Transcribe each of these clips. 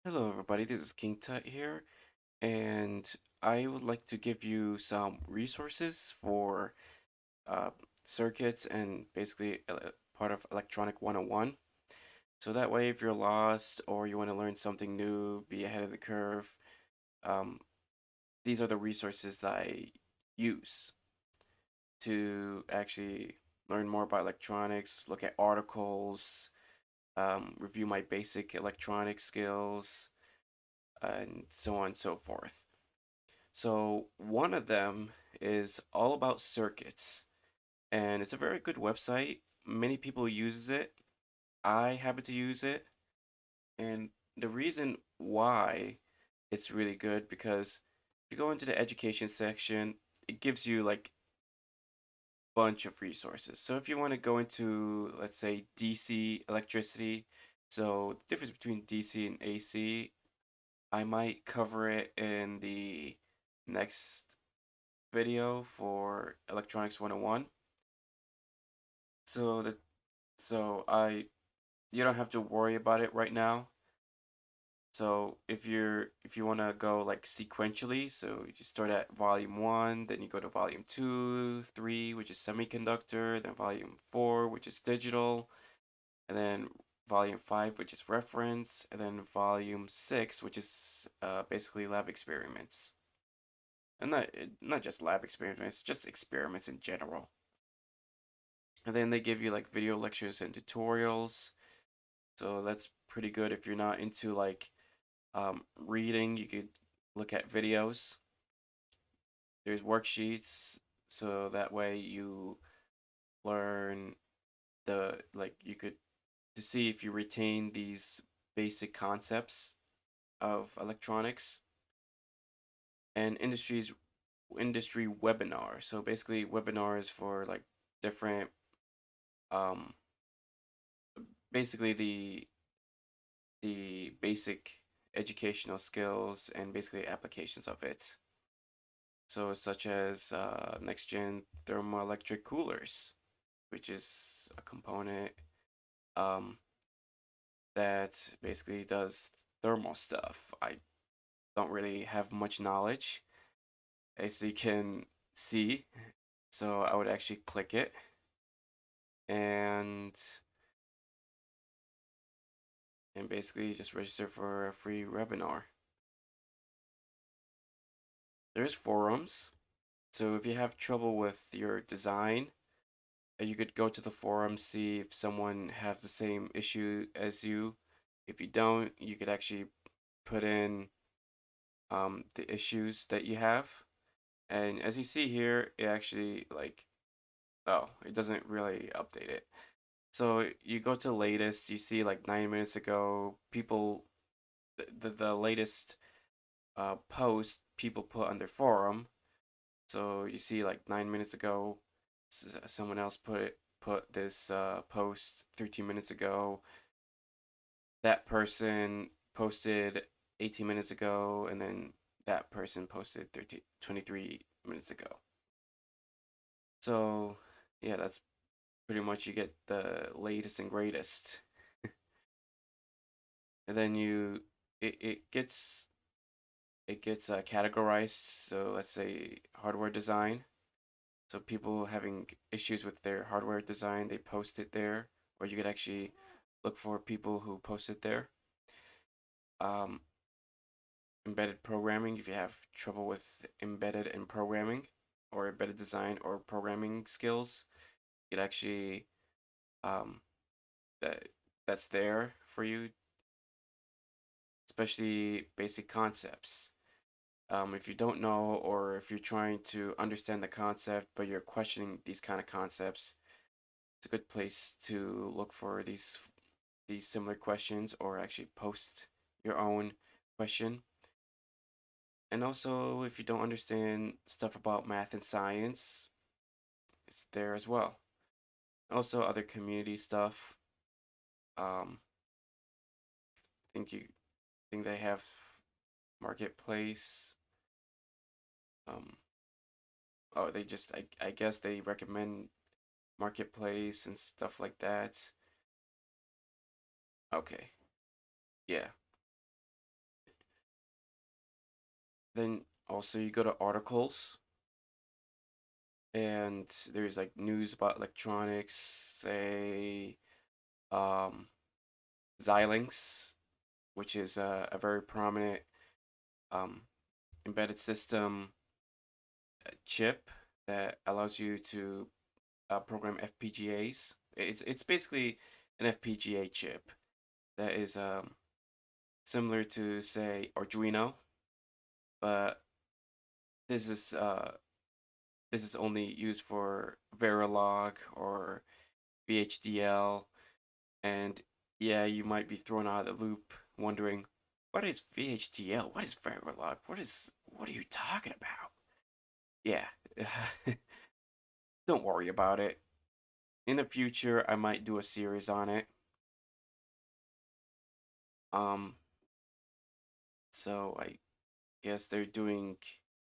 Hello, everybody. This is King Tut here, and I would like to give you some resources for uh, circuits and basically part of Electronic 101. So that way, if you're lost or you want to learn something new, be ahead of the curve, um, these are the resources that I use to actually learn more about electronics, look at articles, review my basic electronic skills, and so on and so forth. So one of them is all about circuits, and it's a very good website. Many people uses it. I happen to use it, and the reason why it's really good because if you go into the education section, it gives you like a bunch of resources. So if you want to go into, let's say, DC electricity, so the difference between DC and AC, I might cover it in the next video for Electronics 101. So that so I you don't have to worry about it right now. So if you want to go like sequentially, so you start at volume 1, then you go to volume 2, 3, which is semiconductor, then volume 4, which is digital, and then volume 5, which is reference, and then volume 6, which is basically lab experiments. And not just lab experiments, just experiments in general. And then they give you like video lectures and tutorials. So that's pretty good if you're not into like reading, you could look at videos. There's worksheets, so that way you learn you could to see if you retain these basic concepts of electronics and industry webinar. So basically webinars for like different um basically the basic educational skills and basically applications of it. So, such as next gen thermoelectric coolers, which is a component um, that basically does thermal stuff. I don't really have much knowledge, as you can see. So, I would actually click it and basically just register for a free webinar. There's forums. So if you have trouble with your design, you could go to the forum, see if someone has the same issue as you. If you don't, you could actually put in the issues that you have. And as you see here, it actually like, oh, it doesn't really update it. So you go to latest, you see like 9 minutes ago, people, the latest post people put on their forum. So you see like 9 minutes ago, someone else put this post 13 minutes ago. That person posted 18 minutes ago, and then that person posted 23 minutes ago. So yeah, that's pretty much you get the latest and greatest. And then it gets categorized. So let's say hardware design. So people having issues with their hardware design, they post it there, or you could actually look for people who post it there. Um, Embedded programming, if you have trouble with embedded and programming, or embedded design or programming skills, it actually um, that that's there for you, especially basic concepts. If you don't know, or if you're trying to understand the concept but you're questioning these kind of concepts, it's a good place to look for these similar questions or actually post your own question. And also, if you don't understand stuff about math and science, it's there as well. Also, other community stuff. Um, think they have marketplace. Um, oh, they just I guess they recommend marketplace and stuff like that. Okay, yeah. Then also you go to articles, and there's like news about electronics, say um, Xilinx, which is a very prominent um, embedded system chip that allows you to program FPGAs. It's basically an FPGA chip that is similar to say Arduino, but this is uh, this is only used for Verilog or VHDL, and yeah, you might be thrown out of the loop wondering what is VHDL? What is Verilog? What are you talking about? Yeah, don't worry about it. In the future, I might do a series on it. Um, so I guess they're trying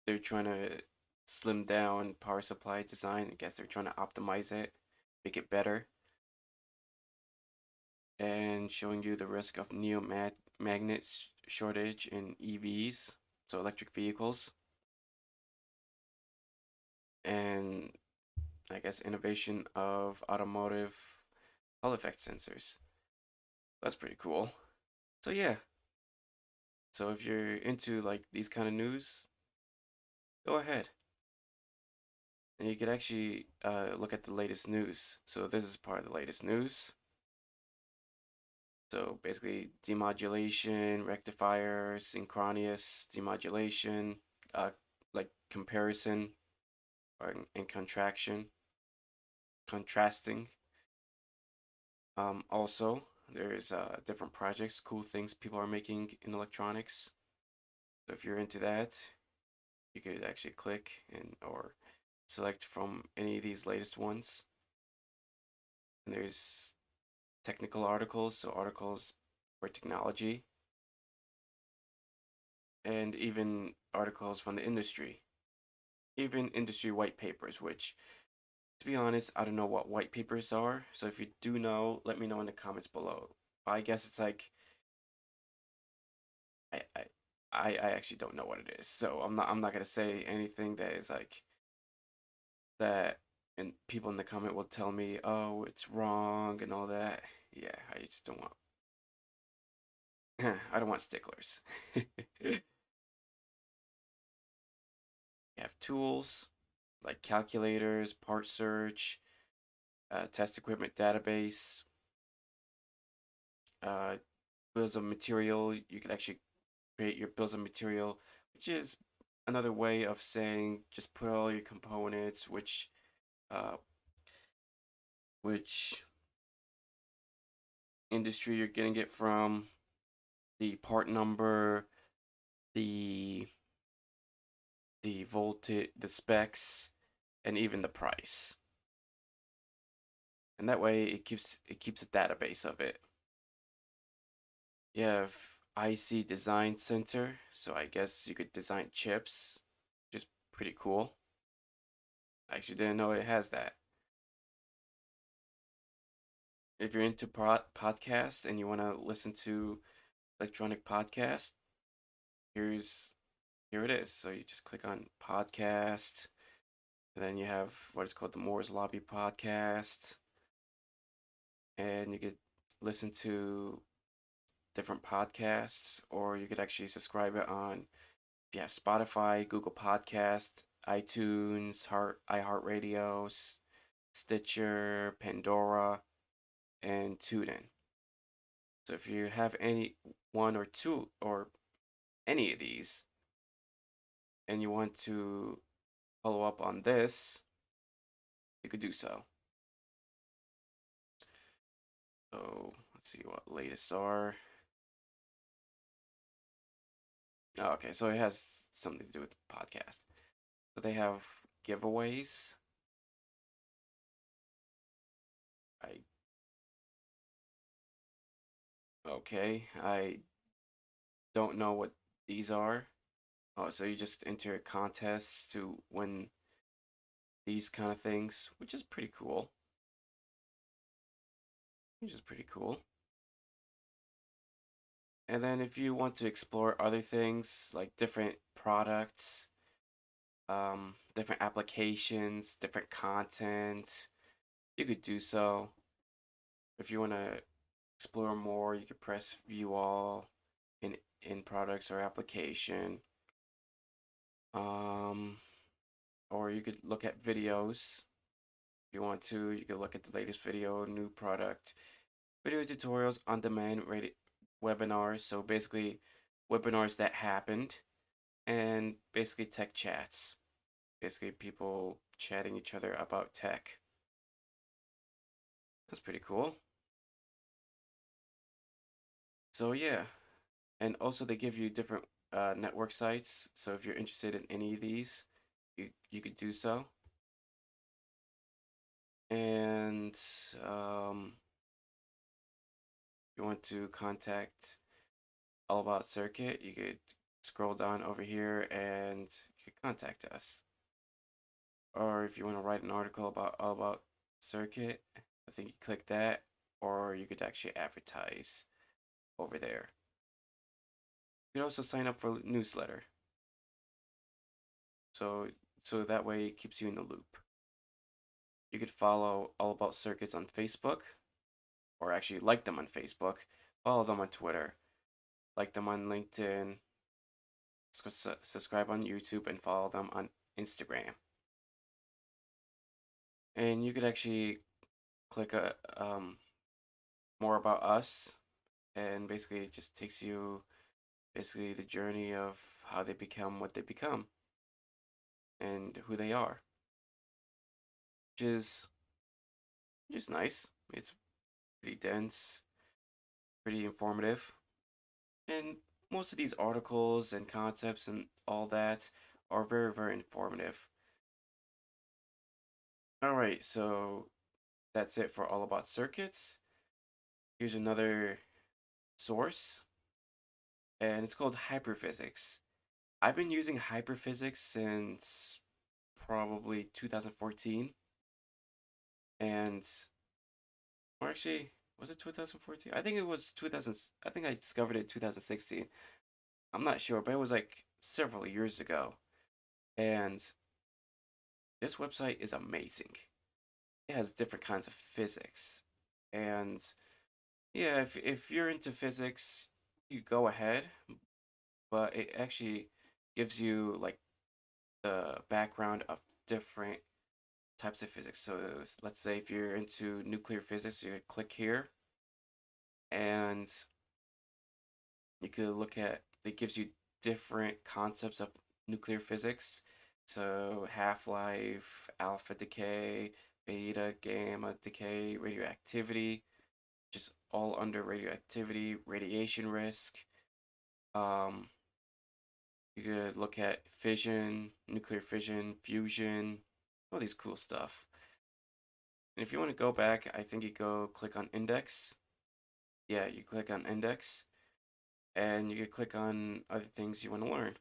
to slim down power supply design. I guess they're trying to optimize it, make it better, and showing you the risk of magnet shortage in EVs, so electric vehicles, and I guess innovation of automotive Hall effect sensors. That's pretty cool. So yeah, so if you're into like these kind of news, go ahead. And you could actually look at the latest news. So this is part of the latest news. So basically, demodulation, rectifier, synchronous demodulation, uh, like comparison or and contrasting. Also, there's different projects, cool things people are making in electronics. So if you're into that, you could actually click and or select from any of these latest ones. And there's technical articles, so articles for technology, and even articles from the industry, even industry white papers, which, to be honest, I don't know what white papers are. So if you do know, let me know in the comments below. I guess it's like I I I actually don't know what it is. So I'm not gonna say anything that is like that, and people in the comment will tell me, oh, it's wrong and all that. Yeah, I just don't want I don't want sticklers. You have tools like calculators, part search, test equipment database, uh, bills of material. You can actually create your bills of material, which is another way of saying just put all your components, uh, which industry you're getting it from, the part number, the voltage, the specs, and even the price. And that way it keeps a database of it. You have IC Design Center, so I guess you could design chips, which is pretty cool. I actually didn't know it has that. If you're into podcasts and you want to listen to electronic podcast, here's here it is. So you just click on podcast, and then you have what is called the Moore's Lobby podcast, and you could listen to different podcasts, or you could actually subscribe it on if you have Spotify, Google Podcast, iTunes, iHeartRadio, Stitcher, Pandora, and TuneIn. So if you have any one or two or any of these, and you want to follow up on this, you could do so. So let's see what latest are. Oh, okay, so it has something to do with the podcast. So they have giveaways. I I don't know what these are. Oh, so you just enter contests to win these kind of things, which is pretty cool. Which is pretty cool. And then if you want to explore other things like different products, different applications, different content, you could do so. If you want to explore more, you could press view all in products or application. Um, or you could look at videos. If you want to, you could look at the latest video, new product, video tutorials, on demand webinars. So basically, webinars that happened, and basically tech chats. Basically, people chatting each other about tech. That's pretty cool. So yeah, and also they give you different network sites. So if you're interested in any of these, you could do so. And um, you want to contact All About Circuit, you could scroll down over here and you could contact us. Or if you want to write an article about All About Circuit, I think you click that, or you could actually advertise over there. You could also sign up for newsletter. So that way it keeps you in the loop. You could follow All About Circuits on Facebook, or actually like them on Facebook, follow them on Twitter, like them on LinkedIn, subscribe on YouTube, and follow them on Instagram. And you could actually click more about us, and basically it just takes you basically the journey of how they become what they become and who they are, which is just nice. It's pretty dense, pretty informative, and most of these articles and concepts and all that are very, very informative. All right, so that's it for All About Circuits. Here's another source, and it's called Hyperphysics. I've been using Hyperphysics since probably 2014, and or actually, was it 2014? I think it was 2000. I think I discovered it in 2016. I'm not sure, but it was like several years ago. And this website is amazing. It has different kinds of physics. And yeah, if you're into physics, you go ahead, but it actually gives you like the background of different types of physics. So let's say if you're into nuclear physics, you click here and you could look at it gives you different concepts of nuclear physics. So half-life, alpha decay, beta, gamma decay, radioactivity, just all under radioactivity, radiation risk. Um, you could look at fission, nuclear fission, fusion, all these cool stuff. And if you want to go back, I think you go click on index. Yeah, you click on index, and you could click on other things you want to learn.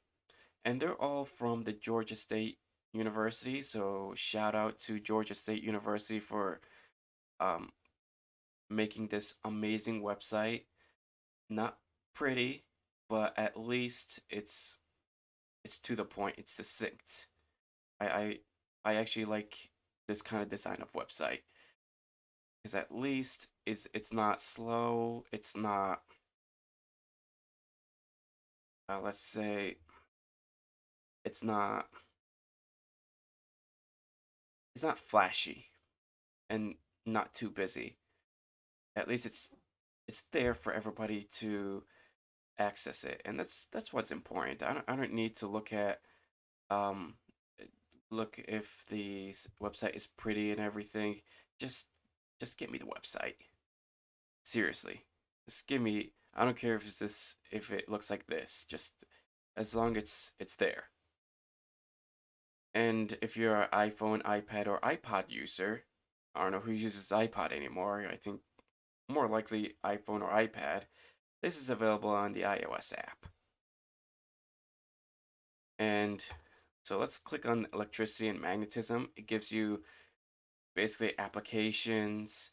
And they're all from the Georgia State University. So shout out to Georgia State University for um, making this amazing website. Not pretty, but at least it's to the point. It's succinct. I I, I actually like this kind of design of website because at least it's not slow. It's not let's say it's not it's not flashy and not too busy. At least it's there for everybody to access it, and that's what's important. I don't need to um look if the website is pretty and everything. Just just get me the website. Seriously, just give me. I don't care if it looks like this. Just as long it's there. And if you're an iPhone, iPad, or iPod user, I don't know who uses iPod anymore. I think more likely iPhone or iPad. This is available on the iOS app. And so let's click on electricity and magnetism. It gives you basically applications,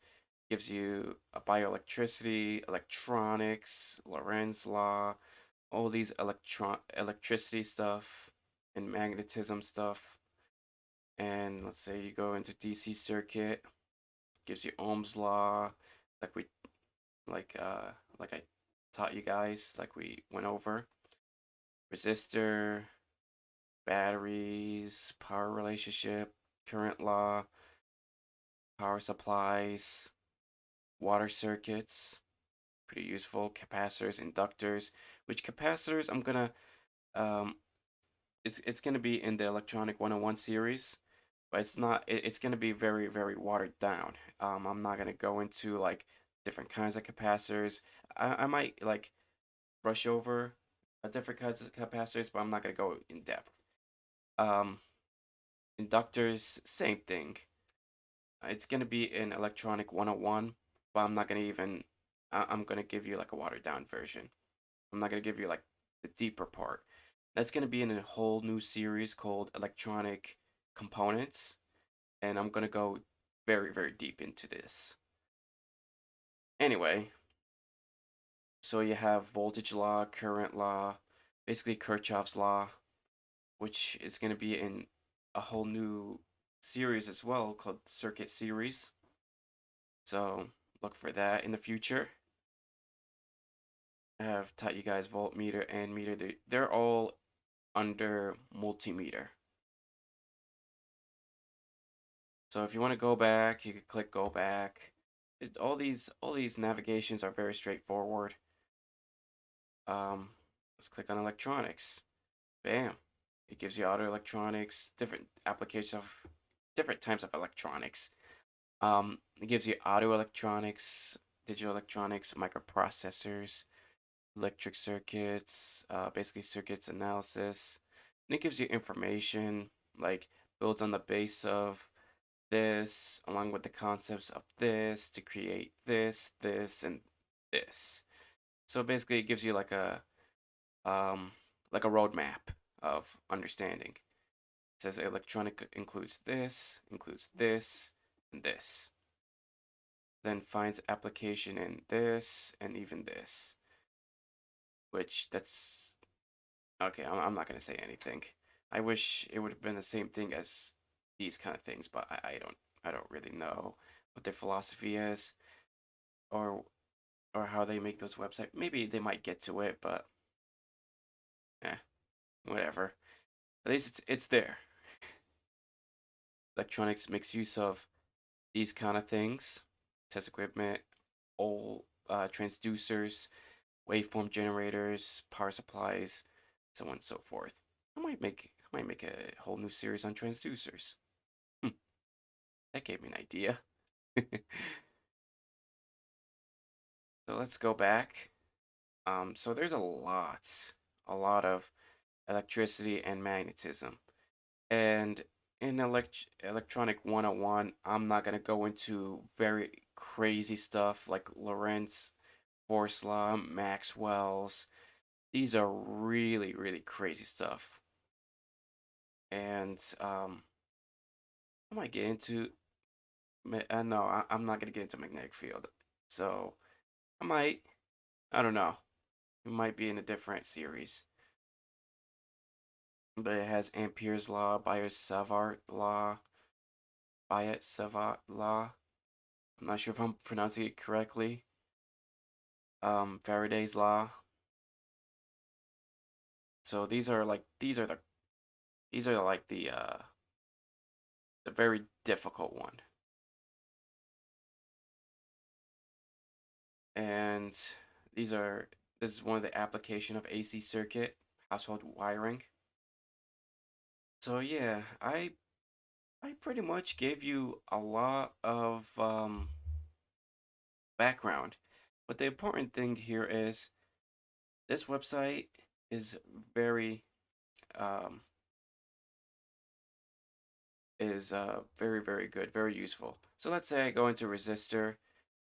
Gives you a bioelectricity, electronics, Lorentz law, all these electricity stuff and magnetism stuff. And let's say you go into DC circuit, gives you Ohm's law, like we like uh like I taught you guys, like we went over. Resistor, batteries, power relationship, current law, power supplies, water circuits, pretty useful, capacitors, inductors, which capacitors I'm gonna um it's gonna be in the electronic 101 series, but it's not it's gonna be very, very watered down. I'm not gonna go into like different kinds of capacitors. I might like brush over different kinds of capacitors, but I'm not gonna go in depth. Um, Inductors, same thing. It's gonna be in electronic 101, but I'm not gonna even I'm gonna give you like a watered down version. I'm not gonna give you like the deeper part. That's gonna be in a whole new series called electronic components, and I'm gonna go very, very deep into this. Anyway, so you have voltage law, current law, basically Kirchhoff's law, which is gonna be in a whole new series as well called circuit series. So look for that in the future. I have taught you guys voltmeter and meter. They're all under multimeter. So if you want to go back, you can click go back. All these navigations are very straightforward. Let's click on electronics. Bam. It gives you auto electronics, different applications of different types of electronics. It gives you auto electronics, digital electronics, microprocessors, electric circuits, basically circuits analysis. And it gives you information like builds on the base of this, along with the concepts of this to create this, and this. So basically, it gives you like a roadmap of understanding. It says electronic includes this, and this. Then finds application in this and even this. Which that's okay. I'm not gonna say anything. I wish it would have been the same thing as these kind of things, but I don't really know what their philosophy is or or how they make those websites. Maybe they might get to it, but eh, whatever. At least it's there. Electronics makes use of these kind of things: test equipment, all transducers, waveform generators, power supplies, so on and so forth. I might make a whole new series on transducers. Hmm, that gave me an idea. So let's go back. So there's a lot of electricity and magnetism. And in electronic 101, I'm not going to go into very crazy stuff like Lorentz, force law, Maxwell's. These are really, really crazy stuff. And I might get into, no, I'm not going to get into magnetic field. So I don't know. It might be in a different series. But it has Ampere's law, Biot-Savart law. I'm not sure if I'm pronouncing it correctly. Faraday's law. So these are like the very difficult one. And these are this is one of the application of AC circuit, household wiring. So yeah, I pretty much gave you a lot of background. But the important thing here is this website is very um, very, very good, very useful. So let's say I go into Resistor.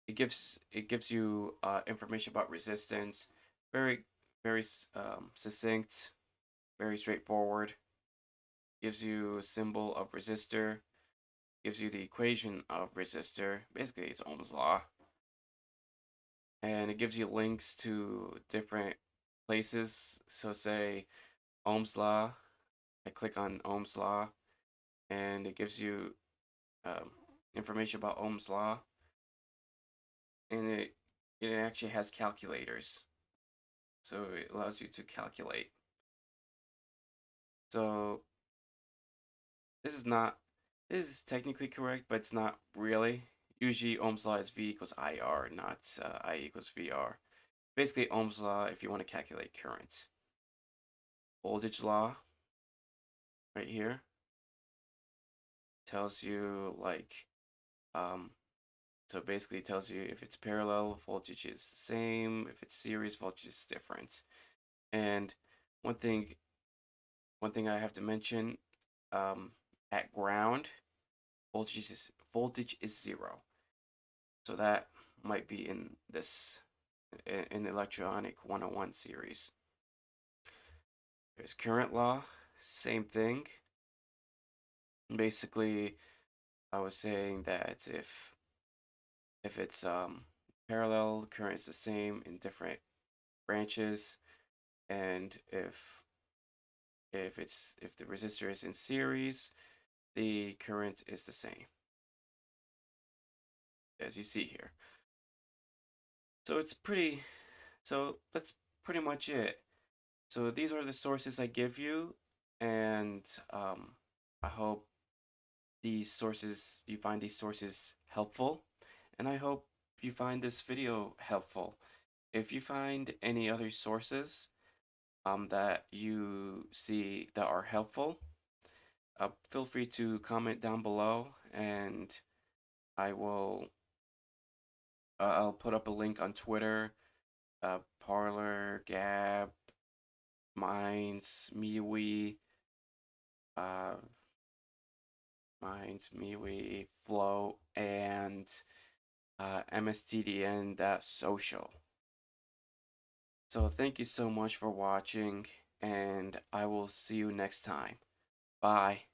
It gives you information about resistance, very, very succinct, very straightforward. Gives you a symbol of resistor. Gives you the equation of resistor. Basically, it's Ohm's law. and it gives you links to different places. So say Ohm's law. I click on Ohm's law, and it gives you um, information about Ohm's law, and it actually has calculators, so it allows you to calculate. So this is not this is technically correct, but it's not really. Usually Ohm's law is V equals IR, not I equals VR. Basically Ohm's law if you want to calculate current. Voltage law right here tells you like so basically it tells you if it's parallel, voltage is the same. If it's series, voltage is different. And one thing one thing I have to mention, um, at ground, voltage is 0. So that might be in this in electronic 101 series. There's current law, same thing. Basically, I was saying that if it's parallel, current is the same in different branches, and if the resistor is in series, the current is the same as you see here. So it's pretty so that's pretty much it. So these are the sources I give you, and I hope you find these sources helpful, and I hope you find this video helpful. If you find any other sources that you see that are helpful, feel free to comment down below, and I will I'll put up a link on Twitter, Parlor, Gab, Minds, MeWe, uh, Flow, and MSTDN social. So thank you so much for watching, and I will see you next time. Bye.